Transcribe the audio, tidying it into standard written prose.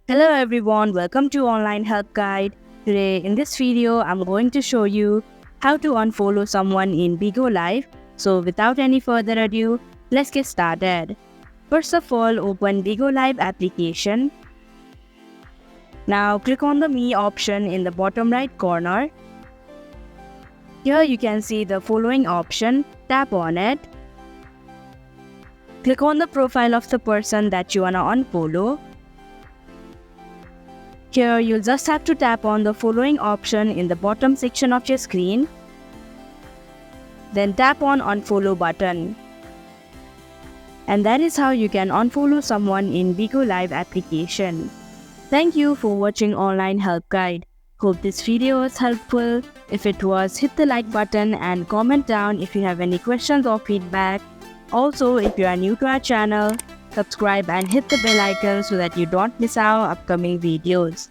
Hello everyone, welcome to Online Help Guide. Today in this video, I'm going to show you how to unfollow someone in Bigo Live. So without any further ado, let's get started. First of all, open Bigo Live application. Now click on the Me option in the bottom right corner. Here you can see the following option, tap on it. Click on the profile of the person that you wanna unfollow. Here, you'll just have to tap on the following option in the bottom section of your screen. Then tap on Unfollow button. And that is how you can unfollow someone in Bigo Live application. Thank you for watching Online Help Guide. Hope this video was helpful. If it was, hit the like button and comment down if you have any questions or feedback. Also, if you are new to our channel, subscribe and hit the bell icon so that you don't miss our upcoming videos.